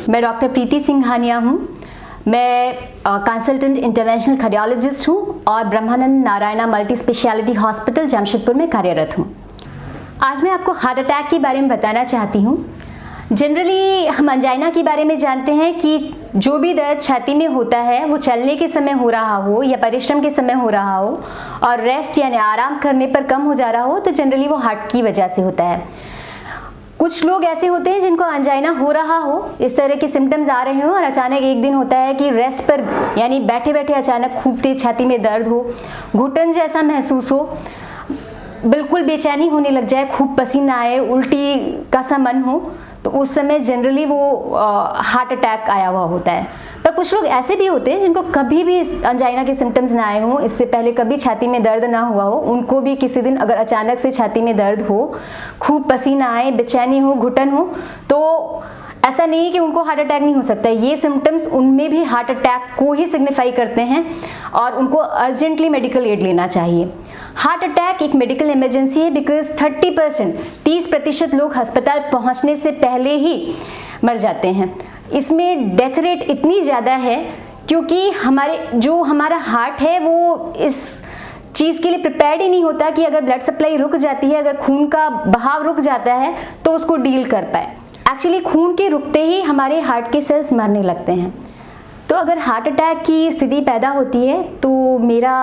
मैं डॉक्टर प्रीति सिंघानिया हूँ। मैं कंसल्टेंट इंटरवेंशनल कार्डियोलॉजिस्ट हूँ और Brahmanand Narayana multi speciality hospital Jamshedpur में कार्यरत हूँ। आज मैं आपको हार्ट अटैक के बारे में बताना चाहती हूँ। जनरली हम अंजाइना के बारे में जानते हैं कि जो भी दर्द छाती में होता है वो चलने के समय हो रहा हो या परिश्रम के समय हो रहा हो और रेस्ट यानी आराम करने पर कम हो जा रहा हो, तो जनरली वो हार्ट की वजह से होता है। कुछ लोग ऐसे होते हैं जिनको अंजाइना हो रहा हो, इस तरह के सिम्टम्स आ रहे हो और अचानक एक दिन होता है कि रेस्ट पर यानी बैठे बैठे अचानक खूब तेज छाती में दर्द हो, घुटन जैसा महसूस हो, बिल्कुल बेचैनी होने लग जाए, खूब पसीना आए, उल्टी का सा मन हो, तो उस समय जनरली वो हार्ट अटैक आया हुआ होता है। पर कुछ लोग ऐसे भी होते हैं जिनको कभी भी अंजाइना के सिम्टम्स ना आए हों, इससे पहले कभी छाती में दर्द ना हुआ हो, उनको भी किसी दिन अगर अचानक से छाती में दर्द हो, खूब पसीना आए, बेचैनी हो, घुटन हो, तो ऐसा नहीं है कि उनको हार्ट अटैक नहीं हो सकता। ये सिम्टम्स उनमें भी हार्ट अटैक को ही सिग्निफाई करते हैं और उनको अर्जेंटली मेडिकल एड लेना चाहिए। हार्ट अटैक एक मेडिकल इमरजेंसी है बिकॉज 30% लोग अस्पताल पहुंचने से पहले ही मर जाते हैं। इसमें डेथ रेट इतनी ज़्यादा है क्योंकि हमारा हार्ट है वो इस चीज़ के लिए प्रिपेयर्ड ही नहीं होता कि अगर ब्लड सप्लाई रुक जाती है, अगर खून का बहाव रुक जाता है तो उसको डील कर पाए। एक्चुअली खून के रुकते ही हमारे हार्ट के सेल्स मरने लगते हैं। तो अगर हार्ट अटैक की स्थिति पैदा होती है तो मेरा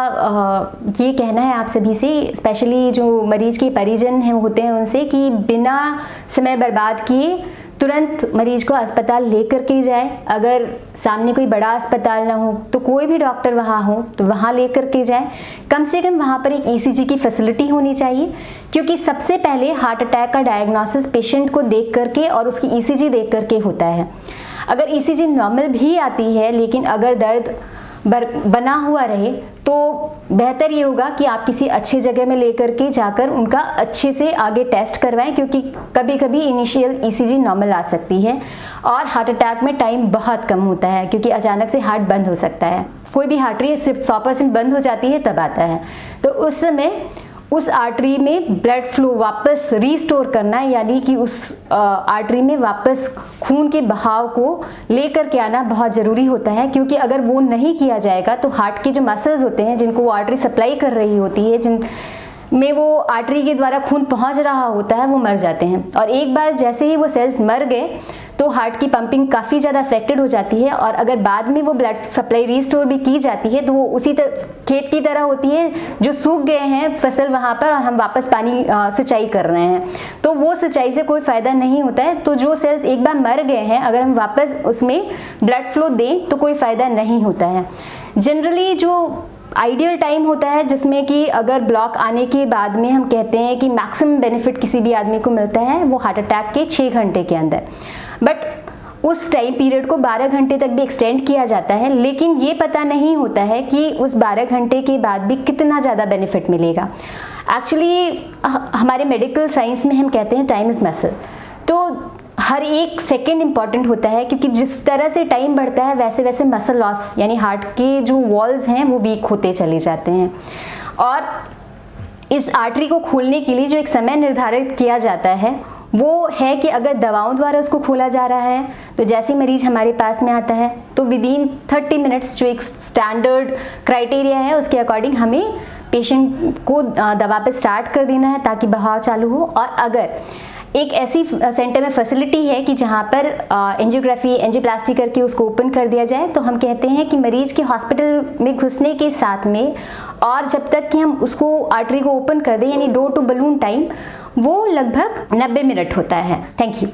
ये कहना है आप सभी से, स्पेशली जो मरीज के परिजन हैं होते हैं उनसे, कि बिना समय बर्बाद किए तुरंत मरीज को अस्पताल लेकर के जाए। अगर सामने कोई बड़ा अस्पताल ना हो तो कोई भी डॉक्टर वहाँ हो तो वहाँ लेकर के जाए। कम से कम वहाँ पर एक ईसीजी की फैसिलिटी होनी चाहिए, क्योंकि सबसे पहले हार्ट अटैक का डायग्नोसिस पेशेंट को देख करके और उसकी ईसीजी देख करके होता है। अगर ईसीजी नॉर्मल भी आती है लेकिन अगर दर्द बना हुआ रहे तो बेहतर ये होगा कि आप किसी अच्छे जगह में लेकर के जाकर उनका अच्छे से आगे टेस्ट करवाएं, क्योंकि कभी कभी इनिशियल ईसीजी नॉर्मल आ सकती है और हार्ट अटैक में टाइम बहुत कम होता है क्योंकि अचानक से हार्ट बंद हो सकता है। कोई भी आर्टरी सिर्फ 100% बंद हो जाती है तब आता है। तो उस समय उस आर्टरी में ब्लड फ्लो वापस रीस्टोर करना, यानी कि उस आर्टरी में वापस खून के बहाव को लेकर के आना बहुत ज़रूरी होता है, क्योंकि अगर वो नहीं किया जाएगा तो हार्ट के जो मसल्स होते हैं जिनको वो आर्टरी सप्लाई कर रही होती है, जिन में वो आर्टरी के द्वारा खून पहुंच रहा होता है, वो मर जाते हैं। और एक बार जैसे ही वो सेल्स मर गए तो हार्ट की पंपिंग काफ़ी ज़्यादा अफेक्टेड हो जाती है और अगर बाद में वो ब्लड सप्लाई रीस्टोर भी की जाती है तो वो उसी खेत की तरह होती है जो सूख गए हैं फसल वहाँ पर और हम वापस पानी सिंचाई कर रहे हैं, तो वो सिंचाई से कोई फ़ायदा नहीं होता है। तो जो सेल्स एक बार मर गए हैं अगर हम वापस उसमें ब्लड फ्लो दें तो कोई फ़ायदा नहीं होता है। जनरली जो आइडियल टाइम होता है जिसमें कि अगर ब्लॉक आने के बाद में हम कहते हैं कि मैक्सिमम बेनिफिट किसी भी आदमी को मिलता है वो हार्ट अटैक के 6 घंटे के अंदर, बट उस टाइम पीरियड को 12 घंटे तक भी एक्सटेंड किया जाता है, लेकिन ये पता नहीं होता है कि उस 12 घंटे के बाद भी कितना ज़्यादा बेनिफिट मिलेगा। एक्चुअली हमारे मेडिकल साइंस में हम कहते हैं टाइम इज़ मसल, तो हर एक सेकेंड इंपॉर्टेंट होता है क्योंकि जिस तरह से टाइम बढ़ता है वैसे वैसे मसल लॉस यानी हार्ट के जो वॉल्स हैं वो वीक होते चले जाते हैं। और इस आर्टरी को खोलने के लिए जो एक समय निर्धारित किया जाता है वो है कि अगर दवाओं द्वारा उसको खोला जा रहा है तो जैसे मरीज हमारे पास में आता है तो विदिन 30 मिनट्स जो एक स्टैंडर्ड क्राइटेरिया है उसके अकॉर्डिंग हमें पेशेंट को दवा पे स्टार्ट कर देना है ताकि बहाव चालू हो। और अगर एक ऐसी सेंटर में फैसिलिटी है कि जहाँ पर एंजियोग्राफी एंजियोप्लास्टी करके उसको ओपन कर दिया जाए, तो हम कहते हैं कि मरीज के हॉस्पिटल में घुसने के साथ में और जब तक कि हम उसको आर्टरी को ओपन कर दें यानी डोर टू बलून टाइम वो लगभग 90 मिनट होता है। Thank you.